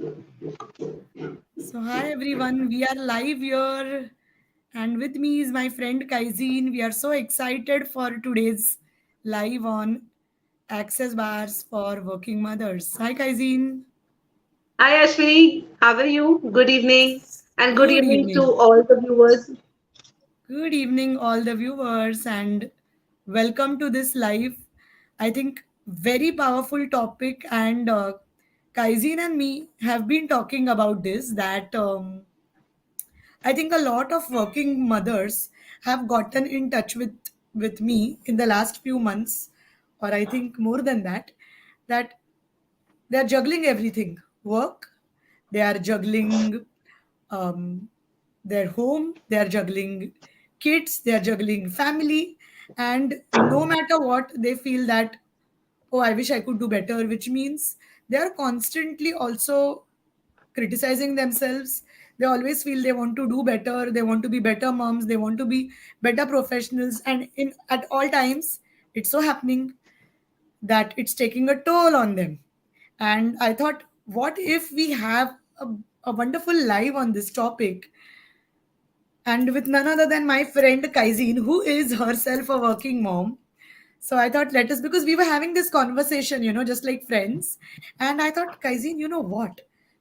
So, hi everyone, we are live here, and with me is my friend Kaizin. We are so excited for today's live on Access Bars for Working Mothers. Hi Kaizin, Hi Ashwini, how are you? Good evening, and good good evening to evening. all the viewers. Good evening, all the viewers, and welcome to this live. I think very powerful topic, and Kaizin and me have been talking about this that. I think a lot of working mothers have gotten in touch with me in the last few months, or I think more than that, that they are juggling everything: work, they are juggling um, their home, they are juggling kids, they are juggling family, and no matter what, they feel that, oh, I wish I could do better, which means they are constantly also criticizing themselves. They always feel they want to do better, they want to be better moms, they want to be better professionals, and in at all times it's so happening that it's taking a toll on them. And I thought, what if we have a wonderful live on this topic, and with none other than my friend Kaizin, who is herself a working mom. So I thought, let us, because we were having this conversation, just like friends. And I thought, Kaizin, you know what?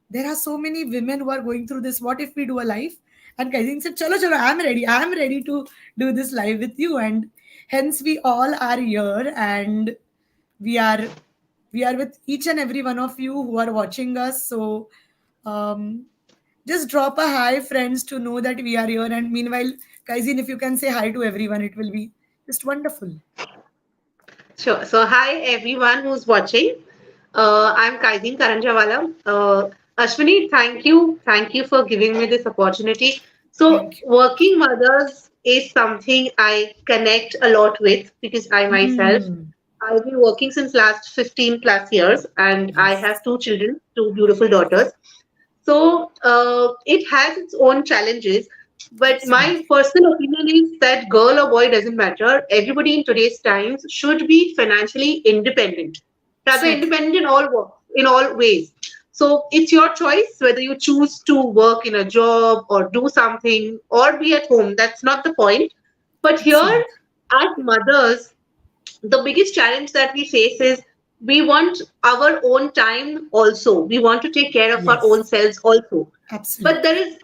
There are so many women who are going through this. What if we do a live? And Kaizin said, Chalo, chalo, I'm ready. I'm ready to do this live with you. And hence we all are here, and we are we are with each and every one of you who are watching us. So um just drop a hi, friends, to know that we are here. And meanwhile, Kaizin, if you can say hi to everyone, it will be just wonderful. Sure. So, hi everyone who's watching. I'm Kaizin Karanjawala. Ashwini, thank you for giving me this opportunity. So, Thank working mothers is something I connect a lot with because I you. myself I've been working since last 15 plus years, and I Yes. have two children, two beautiful daughters. So it has its own challenges. But my Absolutely. personal opinion is that girl or boy doesn't matter. Everybody in today's times should be financially independent, rather So true. independent in all ways. So it's your choice whether you choose to work in a job or do something or be at home. That's not the point. But here, Absolutely. as mothers, the biggest challenge that we face is we want our own time also. We want to take care of our own Yes. selves also. But there Absolutely. is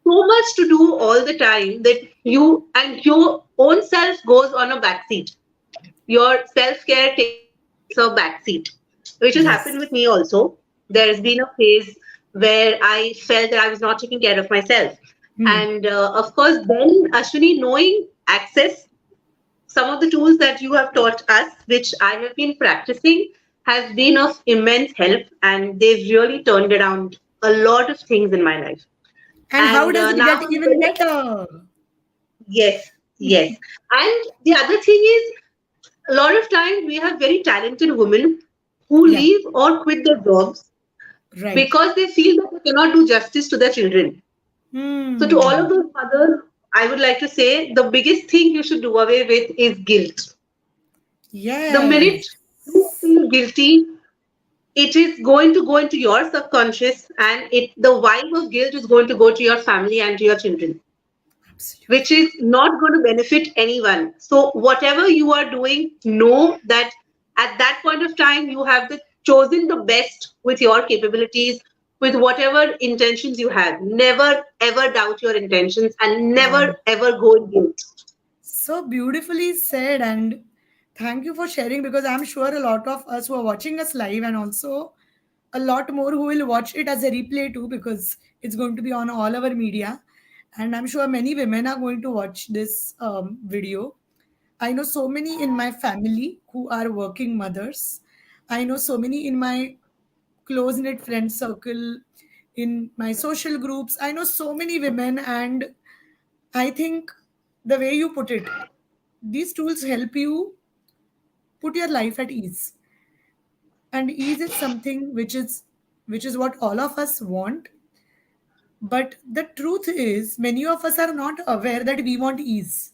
so much to do all the time that you and your own self goes on a backseat. Your self care takes a backseat, which has happened with Yes. me also. There has been a phase where I felt that I was not taking care of myself. Hmm. And of course, then Ashwini, knowing access some of the tools that you have taught us, which I have been practicing, has been of immense help, and they've really turned around a lot of things in my life. And how And does it now get I'm even very, better? yes, yes. And the other thing is, a lot of times we have very talented women who Yeah. leave or quit their jobs Right. because they feel that they cannot do justice to their children. So, to all Hmm. of those mothers, I would like to say the biggest thing you should do away with is guilt. The minute Yes. you feel guilty, it is going to go into your subconscious, and the vibe of guilt is going to go to your family and to your children, which Absolutely. is not going to benefit anyone. So whatever you are doing, know that at that point of time you have chosen the best with your capabilities, with whatever intentions you have. Never ever doubt your intentions, and Wow. never ever go in guilt. So beautifully said. And thank you for sharing, because I'm sure a lot of us who are watching us live, and also a lot more who will watch it as a replay too, because it's going to be on all our media. And I'm sure many women are going to watch this video. I know so many in my family who are working mothers. I know so many in my close knit friend circle, in my social groups. I know so many women, and I think the way you put it, these tools help you put your life at ease. And ease is something which is what all of us want. But the truth is, many of us are not aware that we want ease.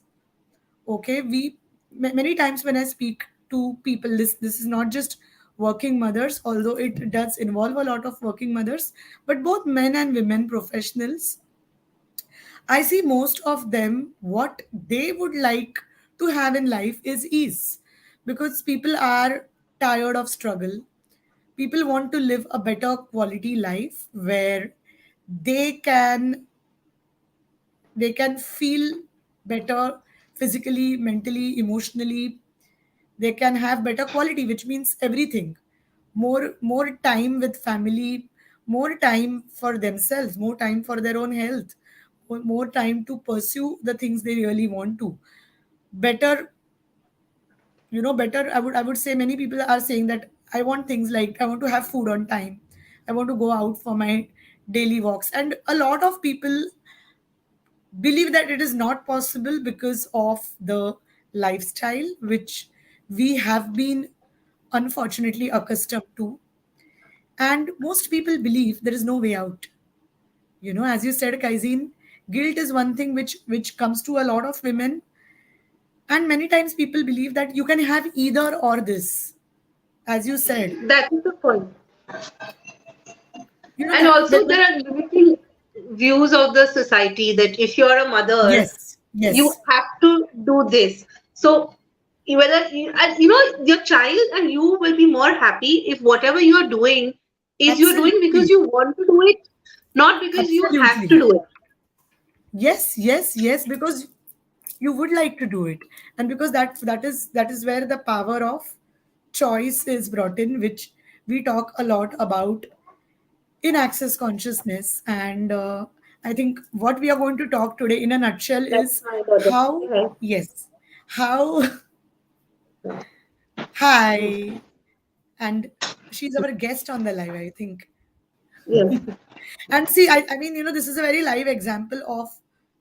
Okay, many times when I speak to people, this is not just working mothers, although it does involve a lot of working mothers, but both men and women professionals, I see most of them, what they would like to have in life is ease. Because people are tired of struggle. People want to live a better quality life where they can they can feel better physically, mentally, emotionally. They can have better quality, which means everything. More time with family, more time for themselves, more time for their own health, more time to pursue the things they really want to. Better, better. I would say many people are saying that I want things like I want to have food on time. I want to go out for my daily walks. And a lot of people believe that it is not possible because of the lifestyle which we have been unfortunately accustomed to. And most people believe there is no way out. As you said, Kaizin, guilt is one thing which comes to a lot of women. And many times people believe that you can have either or this. As you said, That is the point. And that also, there are limiting views of the society that if you're a mother, yes, you yes, have to do this. So, and your child and you will be more happy if whatever you're doing is you're doing because absolutely, you want to do it, not because you have to absolutely. do it. Yes, yes, yes, because you would like to do it. And because that is where the power of choice is brought in, which we talk a lot about in access consciousness. And I think what we are going to talk today in a nutshell That's is my daughter. how, Yeah. yes, how hi. And she's our guest on the live, I think. Yes. And see, I mean, this is a very live example of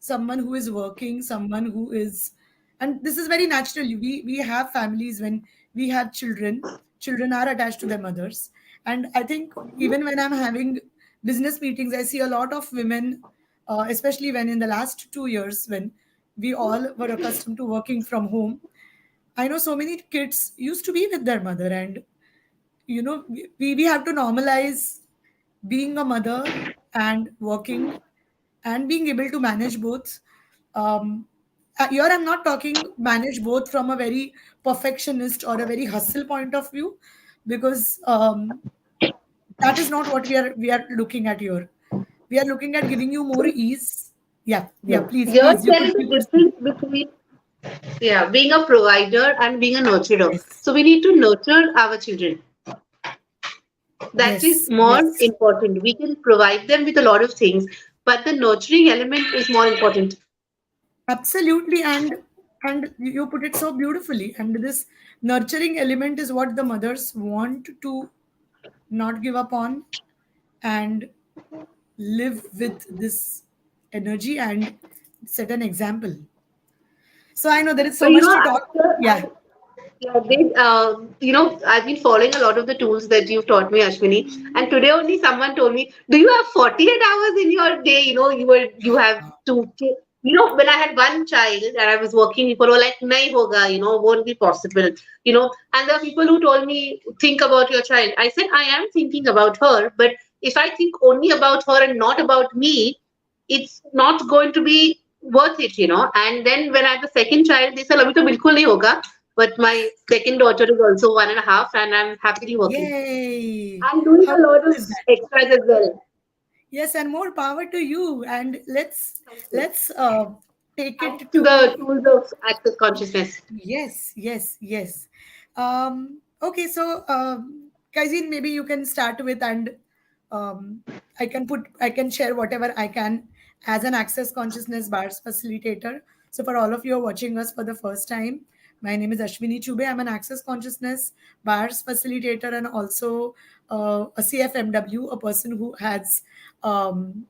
someone who is working, someone who is, and this is very natural. We have families when we have children. Children are attached to their mothers, and I think even when I'm having business meetings, I see a lot of women, especially when in the last 2 years when we all were accustomed to working from home. I know so many kids used to be with their mother, and we have to normalize being a mother and working and being able to manage both. Here I'm not talking manage both from a very perfectionist or a very hustle point of view, because that is not what we are looking at here. We are looking at giving you more ease. Yeah, yeah, No. please, Here please, you there could is a you could speak. difference between being a provider and being a nurturer. Yes, So we need to nurture our children. That is yes, more yes. important. We can provide them with a lot of things, but the nurturing element is more important. Absolutely, and you put it so beautifully. And this nurturing element is what the mothers want to not give up on and live with this energy and set an example. So I know there is So so much to talk. after Yeah. yeah, I've been following a lot of the tools that you've taught me, Ashwini. And today only someone told me, "Do you have 48 hours in your day? You have to." When I had one child and I was working, people were like, "Nahi hoga, won't be possible." And there are people who told me, "Think about your child." I said, "I am thinking about her, but if I think only about her and not about me, it's not going to be worth it." And then when I had the second child, they said, "Abhi to bilkul nahi hoga." But my second daughter is also 1.5, and I'm happily working. Yay. I'm doing How a lot cool of is that? extras as well. Yes, and more power to you. And let's Thank you. let's take Thanks it to to the tools of access consciousness. yes, yes, yes. Okay, so Kaizin, maybe you can start with, and um, I can share whatever I can as an access consciousness bars facilitator. So for all of you who are watching us for the first time, my name is Ashwini Chube. I'm an access consciousness bars facilitator and also a CFMW, a person who has um,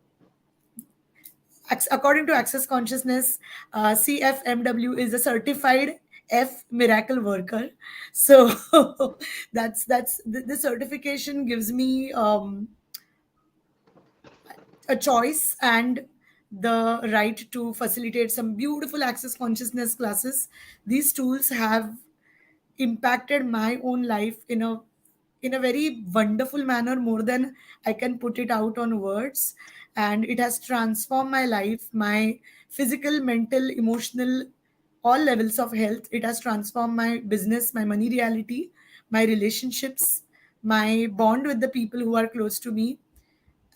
according to access consciousness, CFMW is a certified F miracle worker. So the certification gives me a choice and the right to facilitate some beautiful access consciousness classes. These tools have impacted my own life in a in a very wonderful manner, more than I can put it out on words. And it has transformed my life, my physical, mental, emotional, all levels of health. It has transformed my business, my money reality, my relationships, my bond with the people who are close to me,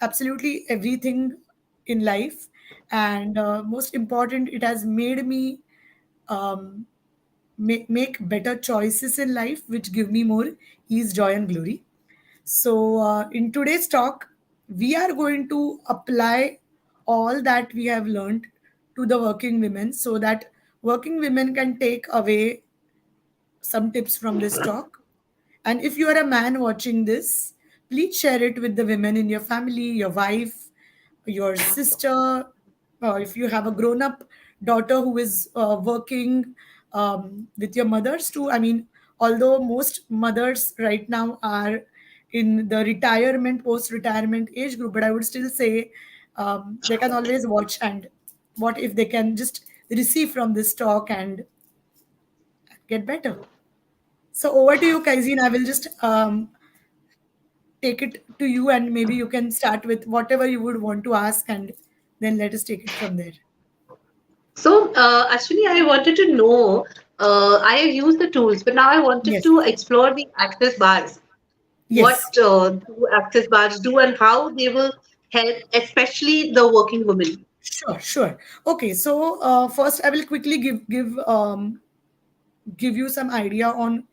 absolutely everything in life. And most important, it has made me um, make better choices in life, which give me more ease, joy, and glory. So, in today's talk, we are going to apply all that we have learned to the working women so that working women can take away some tips from this talk. And if you are a man watching this, please share it with the women in your family, your wife, your sister, if you have a grown up daughter who is working, with your mothers too. I mean, although most mothers right now are in the retirement, post retirement age group, but I would still say they can always watch. And what if they can just receive from this talk and get better? So over to you, Kaizin. I will just take it to you, and maybe you can start with whatever you would want to ask, and then let us take it from there. So, actually, I wanted to know. I have used the tools, but now I wanted Yes, to explore the access bars. What yes, do access bars do, and how they will help, especially the working woman. sure, sure. Okay, so first I will quickly give you some idea on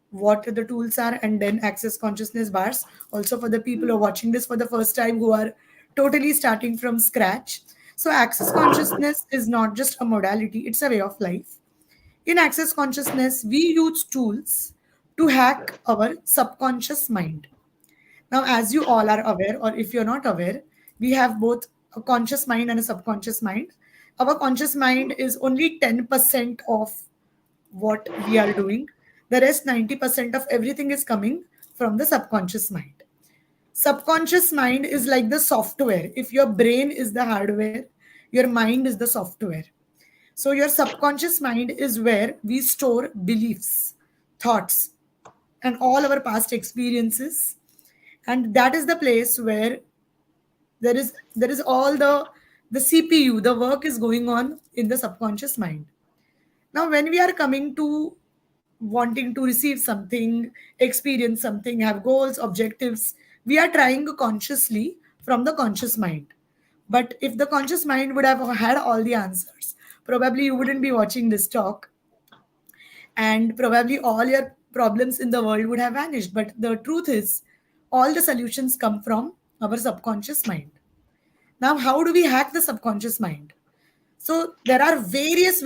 what the tools are, and then access consciousness bars. Also, for the people who are watching this for the first time, who are totally starting from scratch. So, access consciousness is not just a modality; it's a way of life. In access consciousness, we use tools to hack our subconscious mind. Now, as you all are aware, or if you're not aware, we have both a conscious mind and a subconscious mind. Our conscious mind is only 10% of what we are doing. The rest 90% of everything is coming from the subconscious mind. Subconscious mind is like the software. If your brain is the hardware, your mind is the software. So, your subconscious mind is where we store beliefs, thoughts, and all our past experiences. And that is the place where there is all the CPU, the work is going on in the subconscious mind. Now, when we are coming to wanting to receive something, experience something, have goals, objectives, we are trying consciously from the conscious mind. But if the conscious mind would have had all the answers, probably you wouldn't be watching this talk, and probably all your problems in the world would have vanished. But the truth is, all the solutions come from our subconscious mind. Now, how do we hack the subconscious mind? So there are various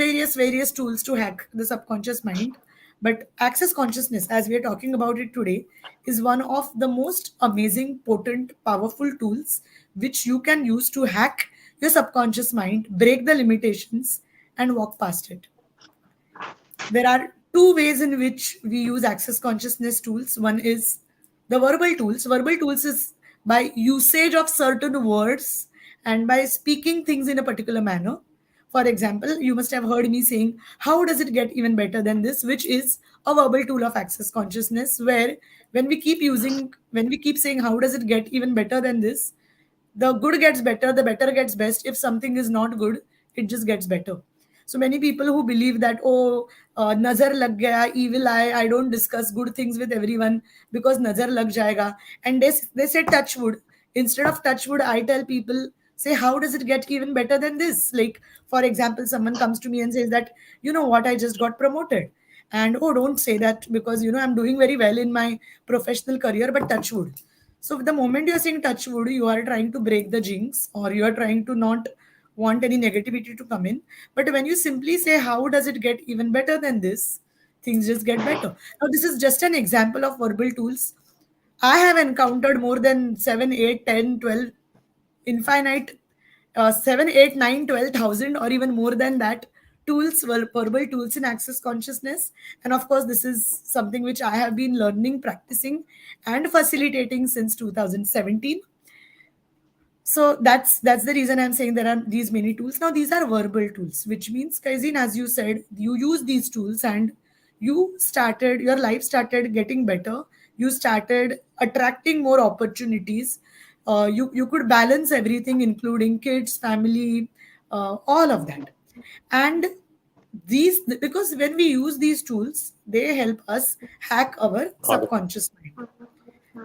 tools to hack the subconscious mind, but access consciousness, as we are talking about it today, is one of the most amazing, potent, powerful tools which you can use to hack your subconscious mind, break the limitations, and walk past it. There are two ways in which we use access consciousness tools. One is the verbal tools. Verbal tools is by usage of certain words and by speaking things in a particular manner. For example, you must have heard me saying, how does it get even better than this, which is a verbal tool of access consciousness, where when we keep saying, how does it get even better than this, the good gets better, the better gets best. If something is not good, it just gets better. So many people who believe that, oh, nazar lag gaya, evil eye, I don't discuss good things with everyone because nazar lag jayega. And they say touch wood. Instead of touch wood, I tell people, say, how does it get even better than this? Like, for example, someone comes to me and says that, you know what, I just got promoted. And, oh, don't say that, because I'm doing very well in my professional career, but touch wood. So the moment you're saying touch wood, you are trying to break the jinx, or you are trying to not want any negativity to come in. But when you simply say, how does it get even better than this? Things just get better. Now, this is just an example of verbal tools. I have encountered more than 7, 8, 10, 12, infinite, 7, 8, 9, 12,000, or even more than that tools, verbal tools in access consciousness. And of course, this is something which I have been learning, practicing, and facilitating since 2017. So that's the reason I'm saying there are these many tools. Now, these are verbal tools, which means, Kaizin, as you said, you use these tools and your life started getting better you started attracting more opportunities. You could balance everything, including kids, family, all of that. And these, because when we use these tools, they help us hack our subconscious mind.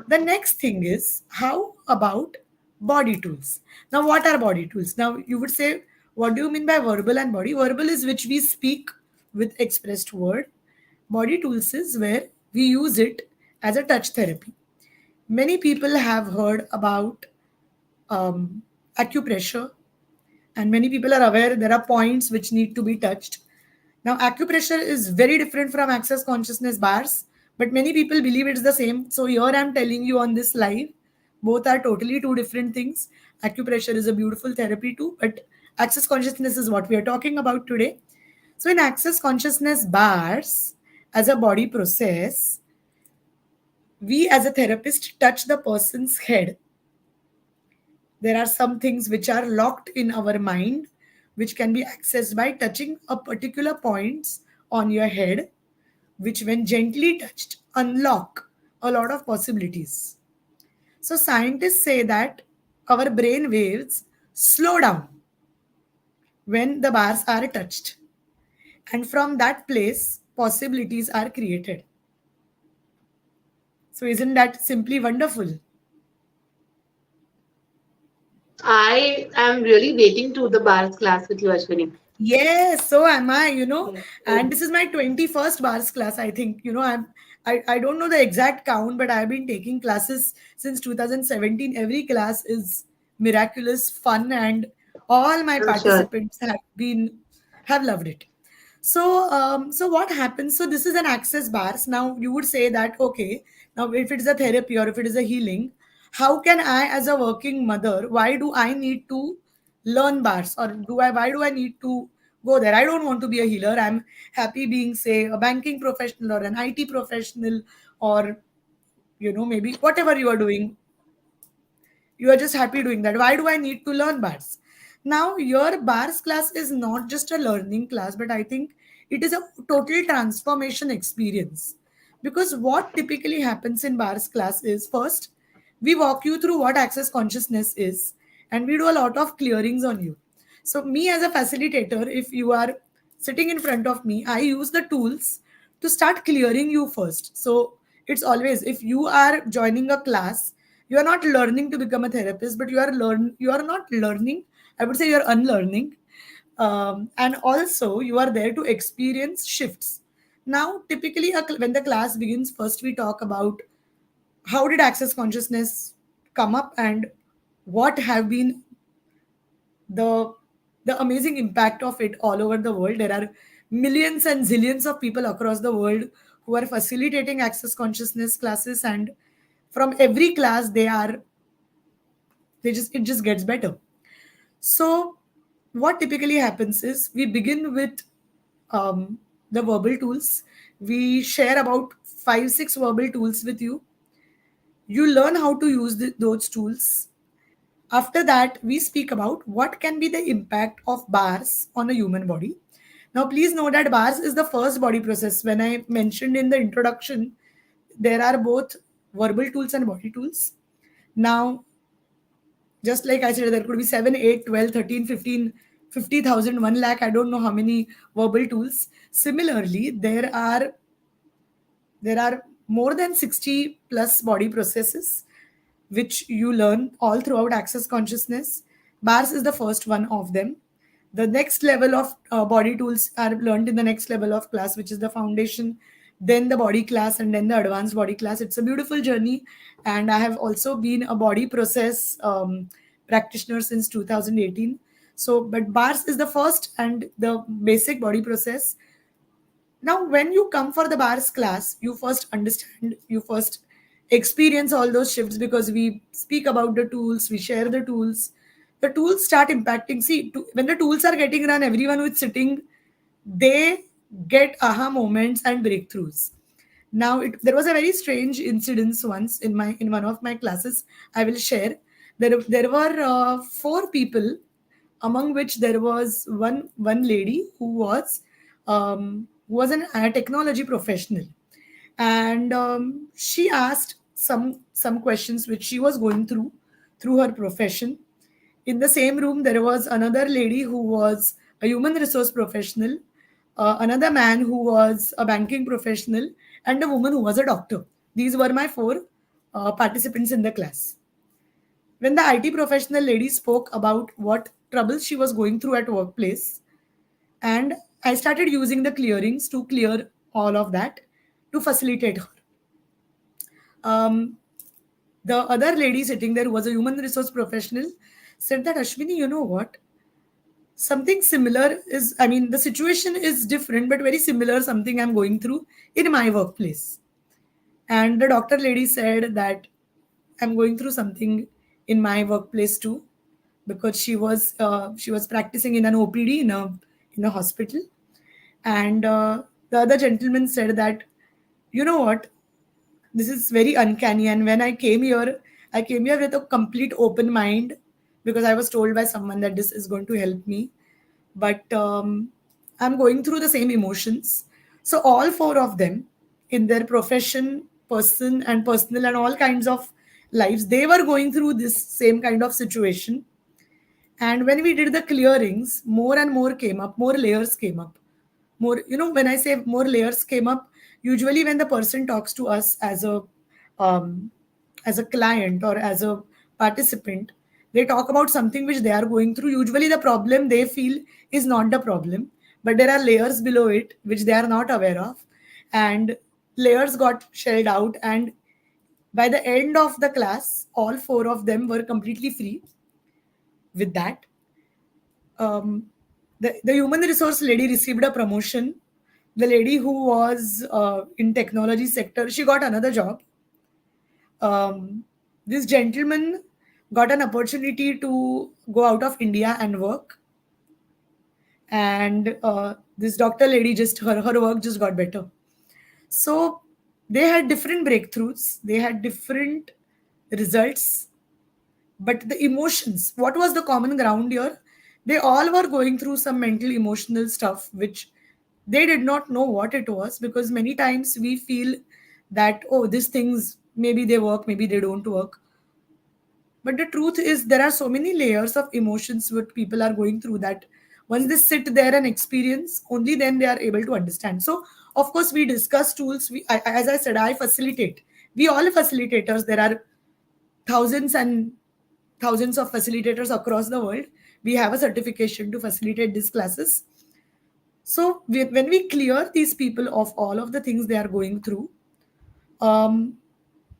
The next thing is, how about body tools? Now, what are body tools? Now, you would say, what do you mean by verbal and body? Verbal is which we speak with expressed word. Body tools is where we use it as a touch therapy. Many people have heard about acupressure, and many people are aware there are points which need to be touched. Now, acupressure is very different from access consciousness bars, but many people believe it's the same. So, here I'm telling you on this live, both are totally two different things. Acupressure is a beautiful therapy too, but access consciousness is what we are talking about today. So, in access consciousness bars, as a body process, we as a therapist touch the person's head. There are some things which are locked in our mind, which can be accessed by touching a particular points on your head, which when gently touched unlock a lot of possibilities. So scientists say that our brain waves slow down when the bars are touched, and from that place possibilities are created. So isn't that simply wonderful? I am really waiting to the bars class with you, Ashwini. Yes, so am I, you know, Yes. and this is my 21st bars class, I think. I don't know the exact count, but I've been taking classes since 2017. Every class is miraculous, fun, and all my I'm sure. participants have loved it. So what happens? So this is an access bars. Now you would say that okay, now if it is a therapy or if it is a healing, how can I, as a working mother, why do I need to learn bars, or why do I need to go there? I don't want to be a healer. I'm happy being, say, a banking professional or an IT professional, or maybe whatever you are doing, you are just happy doing that. Why do I need to learn bars? Now, your bars class is not just a learning class, but I think it is a total transformation experience. Because what typically happens in bars class is, first, we walk you through what access consciousness is, and we do a lot of clearings on you. So, me as a facilitator, if you are sitting in front of me, I use the tools to start clearing you first. So, it's always, if you are joining a class, you are not learning to become a therapist, but you are not learning, I would say you're unlearning. And also you are there to experience shifts. Now typically when the class begins, first we talk about how did access consciousness come up, and what have been the the amazing impact of it all over the world. There are millions and zillions of people across the world who are facilitating access consciousness classes, and from every class it just gets better. So what typically happens is, we begin with um, the verbal tools. We share about 5 6 verbal tools with you. You learn how to use those tools. After that, we speak about what can be the impact of bars on a human body. Now please know that bars is the first body process. When I mentioned in the introduction, there are both verbal tools and body tools. Now, just like I said, there could be 7, 8, 12, 13, 15, 50,000, 1 lakh. I don't know how many verbal tools. Similarly, there are more than 60 plus body processes which you learn all throughout access consciousness. Bars is the first one of them. The next level of body tools are learned in the next level of class, which is the foundation, then the body class, and then the advanced body class. It's a beautiful journey. And I have also been a body process practitioner since 2018. So, but bars is the first and the basic body process. Now, when you come for the bars class, you first understand, you first experience all those shifts, because we speak about the tools, we share the tools. The tools start impacting. See, when the tools are getting run, everyone who is sitting, they get aha moments and breakthroughs. Now, there was a very strange incident once in one of my classes. I will share. There were 4 people, among which there was one lady who was a technology professional, and she asked some questions which she was going through her profession. In the same room there was another lady who was a human resource professional, another man who was a banking professional, and a woman who was a doctor. These were my four participants in the class. When the IT professional lady spoke about what troubles she was going through at workplace, and I started using the clearings to clear all of that to facilitate her. Um, the other lady sitting there, who was a human resource professional, said that, Ashwini, you know what? Something similar is, I mean, the situation is different, but very similar, something I'm going through in my workplace. And the doctor lady said that I'm going through something in my workplace too, because she was practicing in an OPD in a hospital. And the other gentleman said that, you know what, this is very uncanny. And when I came here with a complete open mind, because I was told by someone that this is going to help me. But I'm going through the same emotions. So all four of them, in their profession, person and personal and all kinds of lives, they were going through this same kind of situation. And when we did the clearings, more and more came up, more layers came up. More, when I say more layers came up, usually when the person talks to us um, as a client or as a participant, they talk about something which they are going through. Usually the problem they feel is not the problem, but there are layers below it which they are not aware of. And layers got shelled out, and by the end of the class, all four of them were completely free with that. um, the human resource lady received a promotion. The lady who was in technology sector, she got another job. This gentleman got an opportunity to go out of India and work. And this doctor lady, just her work just got better. So they had different breakthroughs, they had different results. But the emotions, what was the common ground here? They all were going through some mental emotional stuff which they did not know what it was, because many times we feel that, oh, these things, maybe they work, maybe they don't work. But the truth is, there are so many layers of emotions what people are going through, that once they sit there and experience, only then they are able to understand. So of course we discuss tools. As I said, I facilitate. We all facilitators. There are thousands and thousands of facilitators across the world. We have a certification to facilitate these classes. So when we clear these people of all of the things they are going through, um,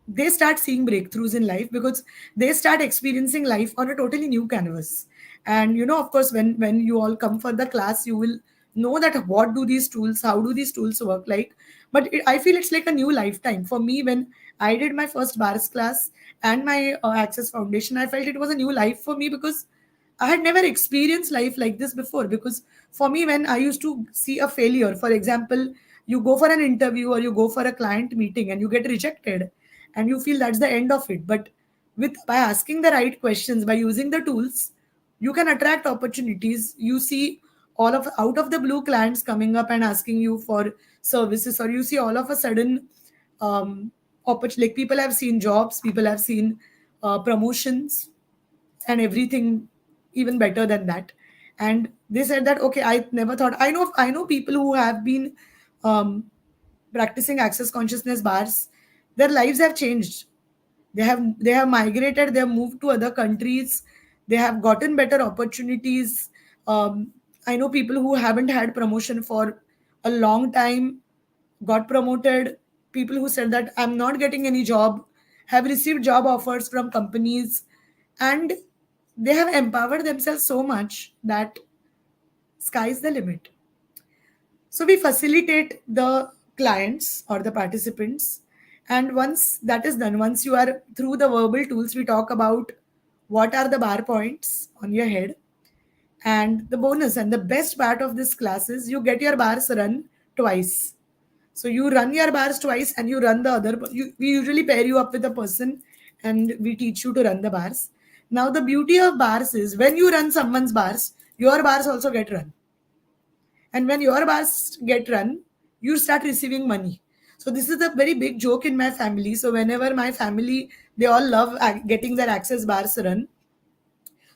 they start seeing breakthroughs in life, because they start experiencing life on a totally new canvas. And of course, when you all come for the class, you will know that what do these tools, how do these tools work like. But I feel it's like a new lifetime for me. When I did my first bars class and my access foundation, I felt it was a new life for me, because I had never experienced life like this before. Because for me, when I used to see a failure, for example, you go for an interview or you go for a client meeting and you get rejected, and you feel that's the end of it. But by asking the right questions, by using the tools, you can attract opportunities. You see all of out of the blue clients coming up and asking you for services, or you see all of a sudden like people have seen jobs, people have seen promotions and everything even better than that. And they said that, okay, I never thought, I know people who have been um, practicing access consciousness bars. Their lives have changed. They have migrated, they have moved to other countries, they have gotten better opportunities. I know people who haven't had promotion for a long time got promoted. People who said that I'm not getting any job have received job offers from companies, and they have empowered themselves so much that sky's the limit. So we facilitate the clients or the participants. And once that is done, once you are through the verbal tools, we talk about what are the bar points on your head. And the bonus and the best part of this class is you get your bars run twice. So you run your bars twice and you run the other. We usually pair you up with a person and we teach you to run the bars. Now, the beauty of bars is when you run someone's bars, your bars also get run. And when your bars get run, you start receiving money. So this is a very big joke in my family. So whenever my family, they all love getting their access bars run.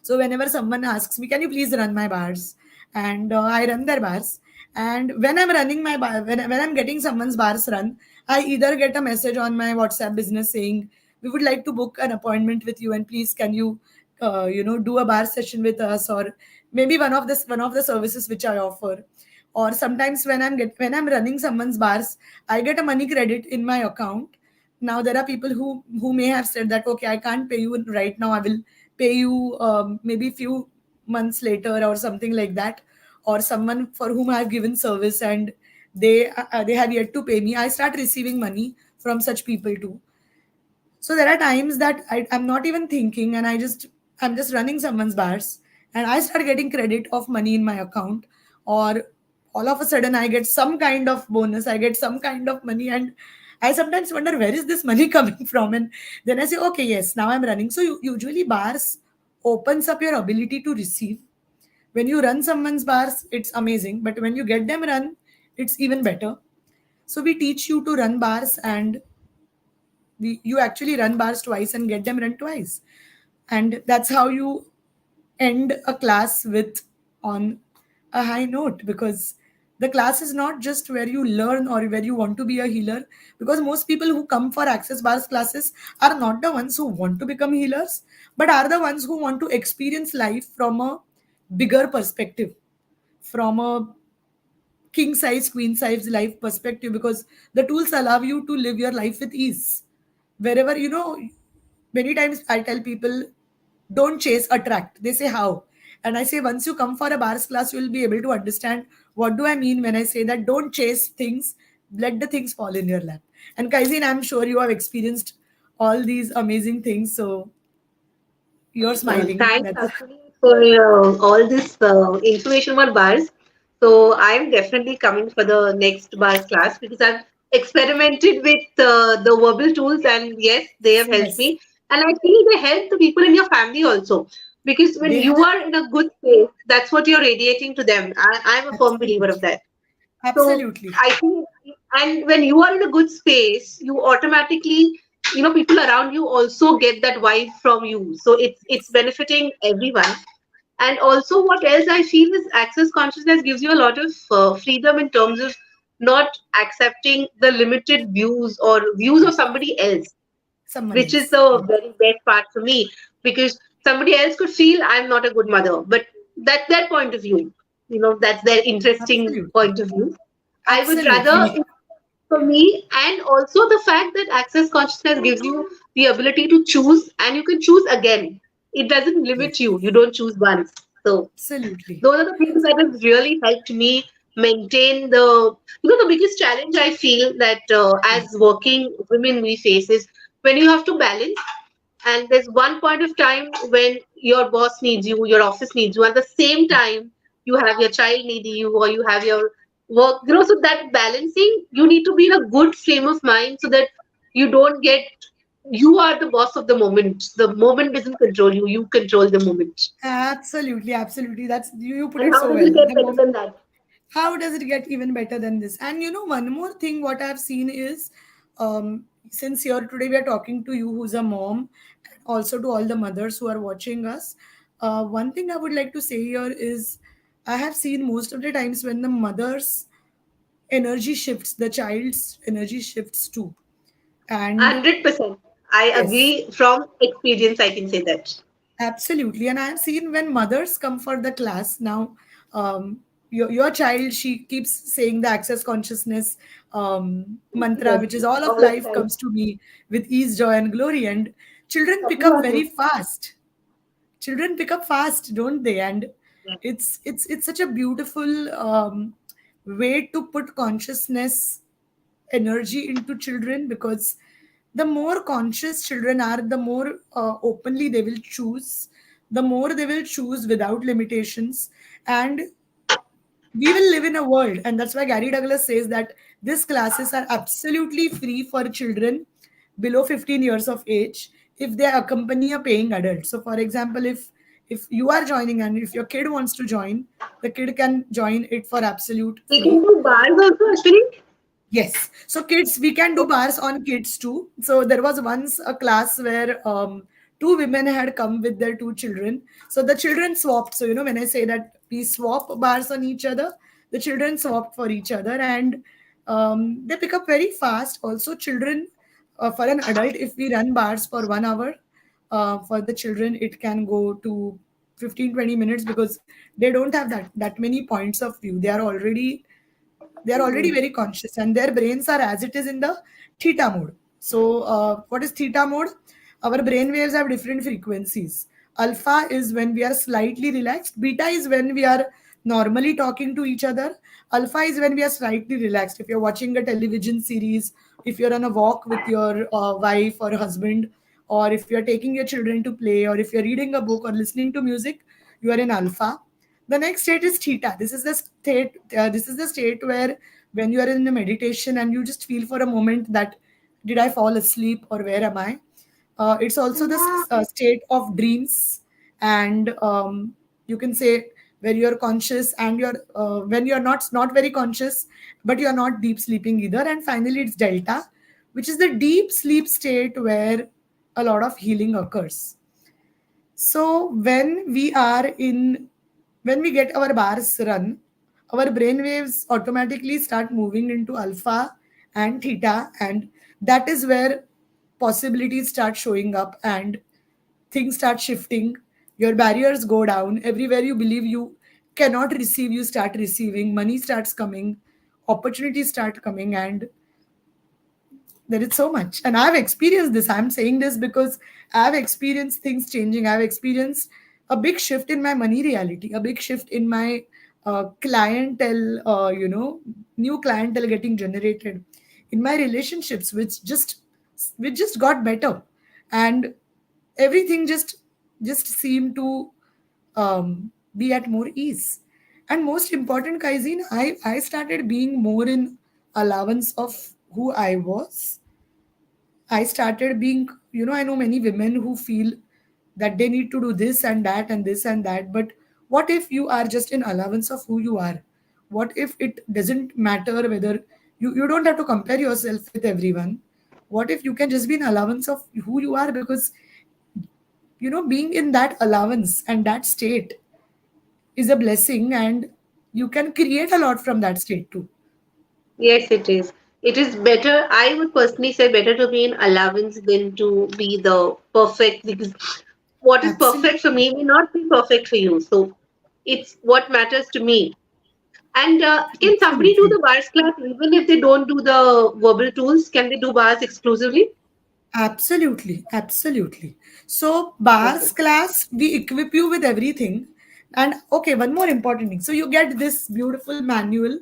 So whenever someone asks me, can you please run my bars? And I run their bars. And when I'm running my bar, when I'm getting someone's bars run, I either get a message on my WhatsApp business saying, we would like to book an appointment with you, and please can you, do a bar session with us, or maybe one of the services which I offer. Or sometimes when I'm running someone's bars, I get a money credit in my account. Now there are people who may have said that, okay, I can't pay you right now, I will pay you maybe few months later or something like that. Or someone for whom I've given service and they have yet to pay me, I start receiving money from such people too. So there are times that I'm not even thinking, and I'm just running someone's bars, and I start getting credit of money in my account. Or all of a sudden I get some kind of bonus, I get some kind of money, and I sometimes wonder where is this money coming from. And then I say, okay, yes, now I'm running. So usually bars opens up your ability to receive. When you run someone's bars, it's amazing, but when you get them run, it's even better. So we teach you to run bars, and you actually run bars twice and get them run twice. And that's how you end a class with on a high note, because the class is not just where you learn or where you want to be a healer. Because most people who come for access bars classes are not the ones who want to become healers, but are the ones who want to experience life from a bigger perspective, from a king size queen size life perspective, because the tools allow you to live your life with ease wherever. Many times I tell people, don't chase, attract. They say, how? And I say, once you come for a bars class, you will be able to understand what do I mean when I say that. Don't chase things, let the things fall in your lap. And Kaizin, I'm sure you have experienced all these amazing things, so you're smiling. Thanks That's actually for all this information about bars. So I'm definitely coming for the next bars class because I've experimented with the verbal tools, and yes, they have helped yes, me. And I feel they help the people in your family also, because when they you have. are in a good space, that's what you're radiating to them. I'm a firm believer of Absolutely, that. So absolutely. I think, and when you are in a good space, you automatically, people around you also get that vibe from you. So it's benefiting everyone. And also, what else I feel is access consciousness gives you a lot of freedom in terms of not accepting the limited views or views of somebody else, Someone which is else. the Yes. very best part for me, because somebody else could feel I'm not a good mother, but that's their point of view. That's their interesting Absolutely, point of view. I would rather, absolutely. for me, and also the fact that access consciousness gives you the ability to choose, and you can choose again. It doesn't limit Yes, you. You don't choose once. So absolutely. those are the things that have really helped me maintain the biggest challenge I feel that as working women we face is when you have to balance, and there's one point of time when your boss needs you, your office needs you, at the same time you have your child needing you, or you have your work. So that balancing, you need to be in a good frame of mind so that you don't get, you are the boss of the moment. The moment doesn't control you, you control the moment. Absolutely, absolutely. That's you put And it how so does well. it get The better moment, than that? how does it get even better than this? And one more thing, what I've seen is, since here today we are talking to you who's a mom, and also to all the mothers who are watching us. One thing I would like to say here is, I have seen most of the times when the mother's energy shifts, the child's energy shifts too. And 100%. I yes, agree from experience, I can say that. absolutely. And I have seen when mothers come for the class now, your child, she keeps saying the access consciousness mantra, Yes, which is all of all the life time. comes to me with ease, joy, and glory. And children pick up Absolutely. very fast. Children pick up fast, don't they? And Yeah. it's such a beautiful way to put consciousness energy into children, because the more conscious children are, the more openly they will choose, the more they will choose without limitations. And we will live in a world, and that's why Gary Douglas says that these classes are absolutely free for children below 15 years of age if they accompany a paying adult. So for example, if you are joining and if your kid wants to join, the kid can join it for absolute We can free. do bars also, actually. Yes. So kids, we can do bars on kids too. So there was once a class where two women had come with their two children. So the children swapped. So when I say that we swap bars on each other, the children swapped for each other, and they pick up very fast. Also, children, for an adult, if we run bars for 1 hour, for the children it can go to 15-20 minutes, because they don't have that many points of view. They are already very conscious, and their brains are as it is in the theta mode. So what is theta mode? Our brain waves have different frequencies. Alpha is when we are slightly relaxed, beta is when we are normally talking to each other, alpha is when we are slightly relaxed. If you're watching a television series, if you're on a walk with your wife or husband, or if you're taking your children to play, or if you're reading a book or listening to music, you are in alpha. The next state is theta. This is the state where when you are in a meditation and you just feel for a moment that did I fall asleep or where am I? It's also the state of dreams, and you can say where you're conscious and you're when you're not very conscious, but you're not deep sleeping either. And finally, it's delta, which is the deep sleep state where a lot of healing occurs. So when we get our bars run, our brain waves automatically start moving into alpha and theta, and that is where possibilities start showing up and things start shifting. Your barriers go down. Everywhere you believe you cannot receive, you start receiving. Money starts coming, opportunities start coming, and there is so much. And I've experienced this. I'm saying this because I've experienced things changing. I've experienced a big shift in my money reality, a big shift in my clientele, new clientele getting generated, in my relationships, which just got better, and everything just seemed to be at more ease. And most important, Kaizin, I started being more in allowance of who I was. I started being, I know many women who feel that they need to do this and that and this and that. But what if you are just in allowance of who you are? What if it doesn't matter whether you don't have to compare yourself with everyone? What if you can just be in allowance of who you are? Because, being in that allowance and that state is a blessing, and you can create a lot from that state too. Yes, it is. It is better. I would personally say better to be in allowance than to be the perfect, because what is perfect for Absolutely. me may not be perfect for you. So it's what matters to me. And can somebody do Absolutely. the bars class even if they don't do the verbal tools? Can they do bars exclusively? Absolutely, absolutely. So, bars Okay. class, we equip you with everything. And okay, one more important thing. So, you get this beautiful manual,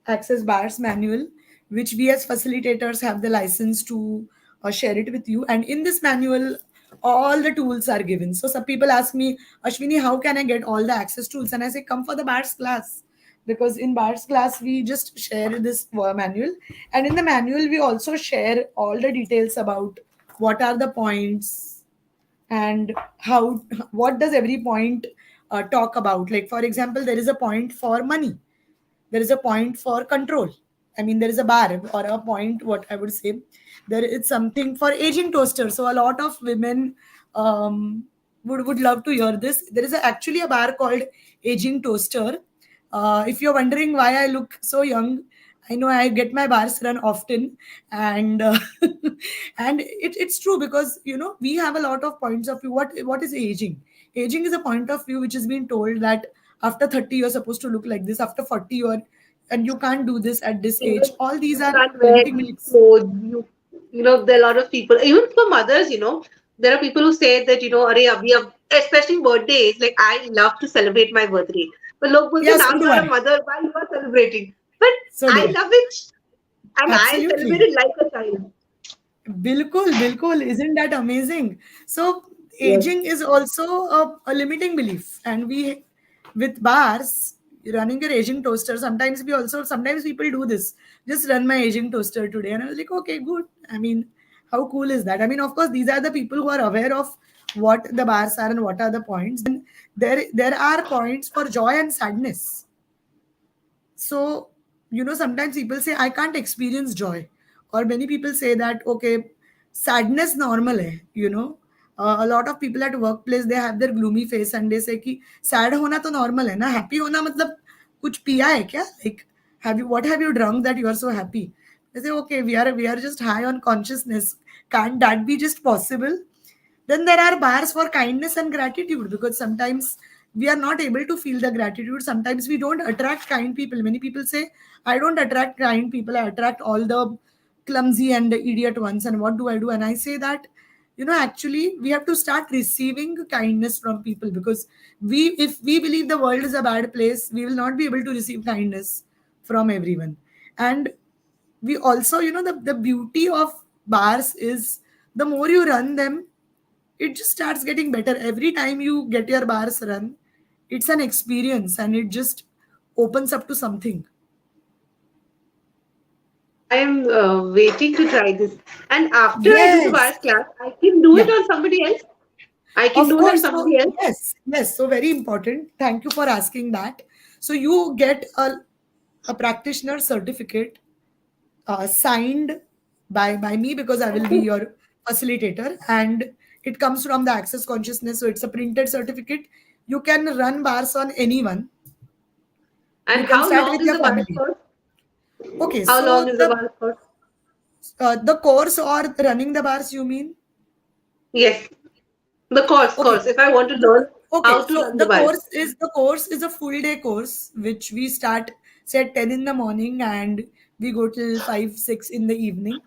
access bars manual, which we as facilitators have the license to share it with you. And in this manual, all the tools are given. So some people ask me, Ashwini, how can I get all the access tools? And I say, come for the bars class, because in bars class we just share this manual, and in the manual we also share all the details about what are the points, and how what does every point talk about. Like for example, there is a point for money, there is a point for control. I mean, there is a bar or a point, what I would say. There is something for aging toaster. So a lot of women would love to hear this. There is actually a bar called aging toaster. If you're wondering why I look so young, I know I get my bars run often, and and it's true, because we have a lot of points of view. What is aging? Aging is a point of view which has been told that after 30 you're supposed to look like this, after 40 you're, and you can't do this at this age. Even All these you are can't wear limiting these beliefs. clothes. There are a lot of people, even for mothers, there are people who say that, Arey, abhi, especially birthdays, like I love to celebrate my birthday. But look, bolte, Yeah, now so you do are I. a mother, why you are celebrating? But So do I I. love it, and I celebrate Absolutely. it like a child. Bilkul, bilkul. Isn't that amazing? So Yes. aging is also a limiting belief. And we, with bars, running your aging toaster, sometimes people do this. Just run my aging toaster today. And I was like, okay, good. I mean, how cool is that? I mean, of course, these are the people who are aware of what the bars are and what are the points. There are points for joy and sadness. So sometimes people say I can't experience joy, or many people say that okay, sadness normal hai, a lot of people at workplace, they have their gloomy face and they say कि sad होना तो normal है ना, happy होना मतलब कुछ पिया है क्या, like what have you drunk that you are so happy? They say okay, we are just high on consciousness, can't that be just possible? Then there are bars for kindness and gratitude, because sometimes we are not able to feel the gratitude. Sometimes we don't attract kind people. Many people say I don't attract kind people, I attract all the clumsy and the idiot ones, and what do I do? And I say that actually we have to start receiving kindness from people, because if we believe the world is a bad place, we will not be able to receive kindness from everyone. And we also, the beauty of bars is the more you run them, it just starts getting better. Every time you get your bars run, it's an experience and it just opens up to something. I am waiting to try this. And after I do the Yes. bars class, I can do it Yeah. on somebody else. I can Of do it on course. So somebody else. yes. So very important. Thank you for asking that. So you get a practitioner certificate signed by me, because I will be Okay. your facilitator, and it comes from the Access Consciousness. So it's a printed certificate. You can run bars on anyone. You And can how start long with is your the bars family. course? Okay, How long so is the bars course? the course or running the bars, you mean? Yes, the course. Okay. If I want to The, learn okay, how to so run the bars. the course is a full day course which we start say at 10 in the morning and we go till 5 6 in the evening.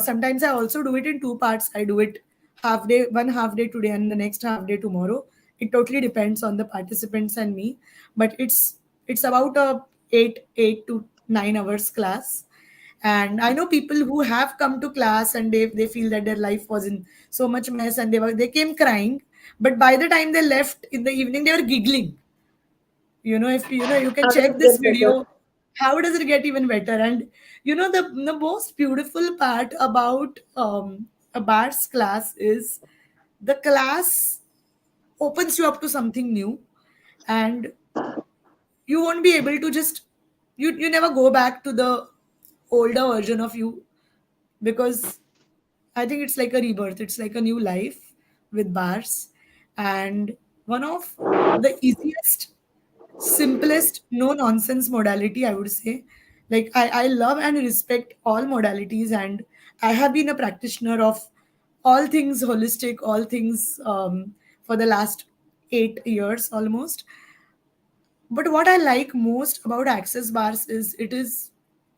Sometimes I also do it in two parts. I do it half day, one half day today and the next half day tomorrow. It totally depends on the participants and me, but it's about a 8 to 9 hours class. And I know people who have come to class and they feel that their life was in so much mess and they came crying, but by the time they left in the evening they were giggling. If you can How does check it this get better? video, how does it get even better? And the most beautiful part about a bars class is the class opens you up to something new, and you won't be able to just you never go back to the older version of you, because I think it's like a rebirth. It's like a new life with bars. And one of the easiest, simplest, no nonsense modality, I would say. Like, I love and respect all modalities, and I have been a practitioner of all things holistic, all things for the last 8 years almost. But what I like most about Access Bars is it is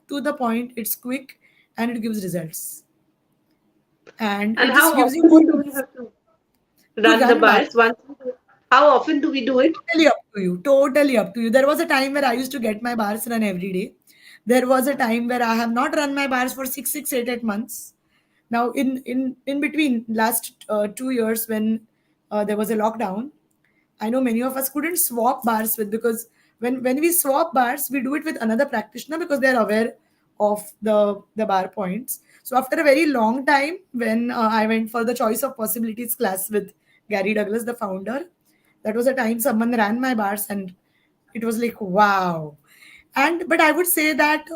to the point, it's quick, and it gives results. And And it just how gives you more often do we peace have to to run the run bars. bars? How often do we do it? Totally up to you. Totally up to you. There was a time where I used to get my bars run every day. There was a time where I have not run my bars for 8 months. Now, in between last 2 years when there was a lockdown, I know many of us couldn't swap bars with, because when we swap bars, we do it with another practitioner because they are aware of the bar points. So after a very long time, when I went for the Choice of Possibilities class with Gary Douglas, the founder, that was a time someone ran my bars, and it was like wow. And but I would say that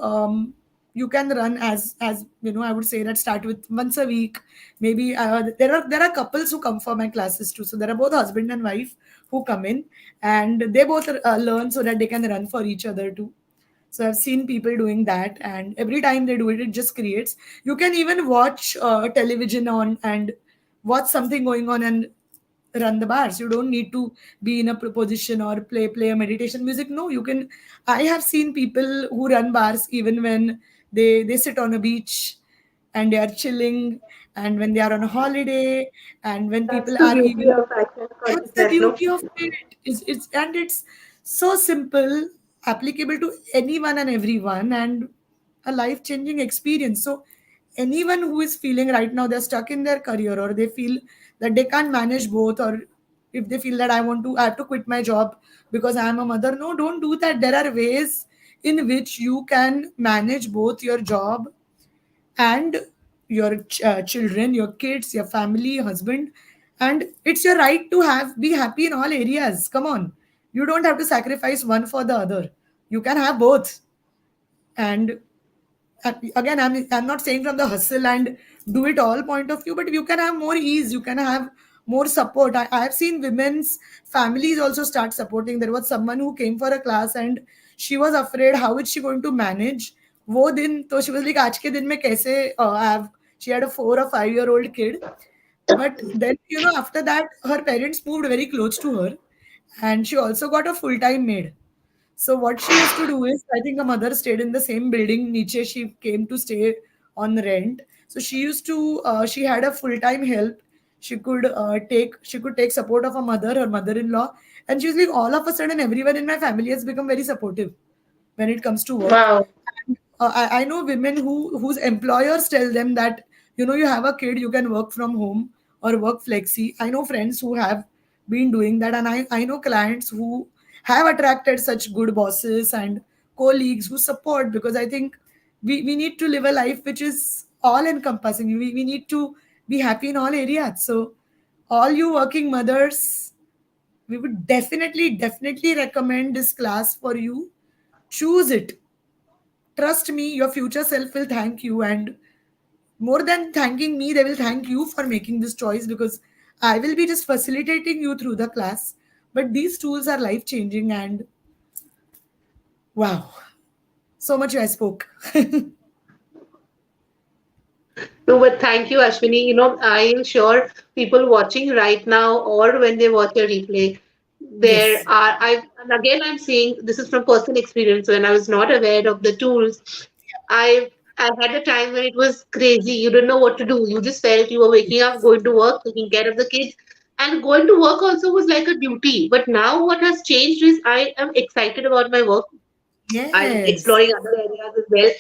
you can run as I would say that start with once a week. Maybe there are couples who come for my classes too, so there are both husband and wife who come in, and they both learn so that they can run for each other too. So I've seen people doing that, and every time they do it, it just creates. You can even watch television on and watch something going on and run the bars. You don't need to be in a position or play a meditation music. No, you can. I have seen people who run bars even when they sit on a beach and they are chilling, and when they are on a holiday, and when That's people the are beauty even. of access That's the consciousness, no? beauty of it. It's so simple, applicable to anyone and everyone, and a life changing experience. So anyone who is feeling right now they're stuck in their career, or they feel that they can't manage both, or if they feel that I have to quit my job because I am a mother. No, don't do that. There are ways in which you can manage both your job and your children, your kids, your family, husband, and it's your right to have be happy in all areas. Come on, you don't have to sacrifice one for the other. You can have both. And again, I'm not saying from the hustle and do it all point of view, but you can have more ease, you can have more support. I have seen women's families also start supporting. There was someone who came for a class and she was afraid how is she going to manage वो दिन. तो she was like आज के दिन में कैसे have, she had a 4 or 5 year old kid. But then, after that, her parents moved very close to her, and she also got a full time maid. So what she used to do is, I think a mother stayed in the same building. Niche, she came to stay on rent. So she used to, she had a full time help. She could take support of a mother, her mother in law, and she's like, all of a sudden, everyone in my family has become very supportive when it comes to work. Wow. And, I know women whose employers tell them that you have a kid, you can work from home or work flexi. I know friends who have been doing that, and I know clients who have attracted such good bosses and colleagues who support, because I think we need to live a life which is all encompassing. We need to be happy in all areas. So all you working mothers, we would definitely recommend this class for you. Choose it. Trust me, your future self will thank you. And more than thanking me, they will thank you for making this choice, because I will be just facilitating you through the class. But these tools are life changing, and wow, so much I spoke. No, but thank you, Ashwini. I am sure people watching right now or when they watch a replay, there Yes. are, and again, I'm saying this is from personal experience. When I was not aware of the tools, I had a time when it was crazy. You didn't know what to do. You just felt you were waking up, going to work, taking care of the kids, and going to work also was like a duty. But now what has changed is I am excited about my work. I'm Yes. exploring other areas as well,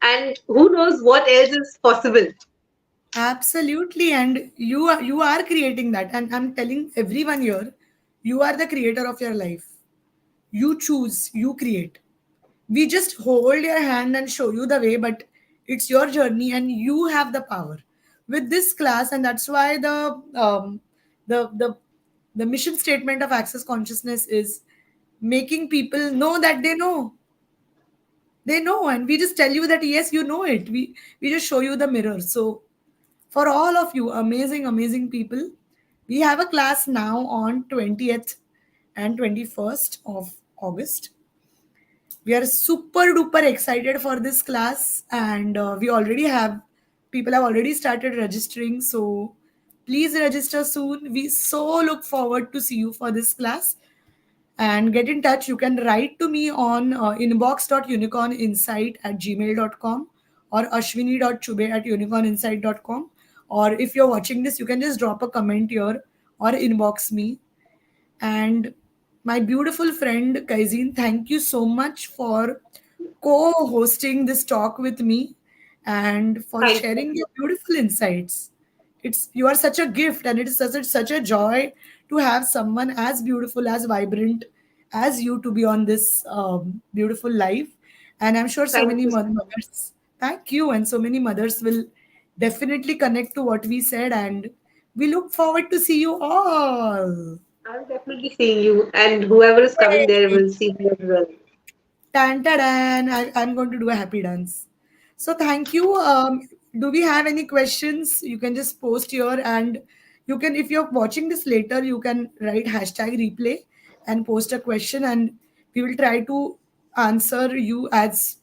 and who knows what else is possible. Absolutely. And you are creating that. And I'm telling everyone here, you are the creator of your life. You choose, you create. We just hold your hand and show you the way, but it's your journey and you have the power with this class. And that's why the the mission statement of Access Consciousness is making people know that they know, and we just tell you that yes, you know it. We just show you the mirror. So for all of you amazing people, we have a class now on 20th and 21st of August. We are super duper excited for this class, and we already have people have already started registering. So please register soon. We so look forward to see you for this class. And get in touch. You can write to me on inbox.unicorninsight@gmail.com or ashwini.chube@unicorninsight.com. Or if you're watching this, you can just drop a comment here or inbox me. And my beautiful friend Kaizin, thank you so much for co-hosting this talk with me and for Thank sharing you. your beautiful insights. You are such a gift, and it is such a joy to have someone as beautiful, as vibrant as you to be on this beautiful life. And I'm sure so Thank many you. mothers, thank you, and so many mothers will definitely connect to what we said, and we look forward to see you all. I'm definitely seeing you, and whoever is coming there Yay. will see me as well. Tan ta dan. I'm going to do a happy dance. So thank you. Do we have any questions? You can just post here, and you can, if you're watching this later, you can write hashtag replay and post a question, and we will try to answer you as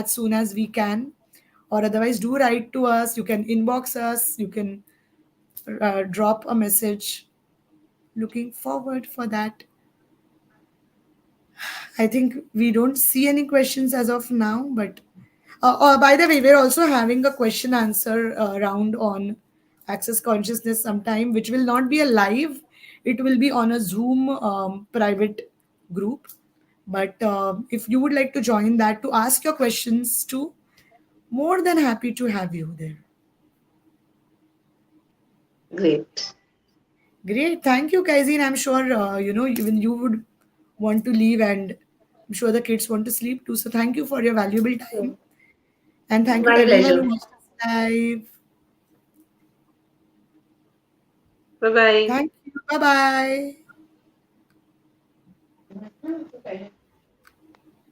soon as we can. Or otherwise, do write to us. You can inbox us. You can drop a message. Looking forward for that. I think we don't see any questions as of now, but by the way, we're also having a question answer round on Access Consciousness sometime, which will not be a live, it will be on a Zoom private group. But if you would like to join that to ask your questions too, more than happy to have you there. Great. Great. Thank you, Kaizin. I'm sure, even you would want to leave, and I'm sure the kids want to sleep too. So thank you for your valuable time. And thank you to My everyone pleasure. who watched us live. Bye bye. Thank you. Bye bye.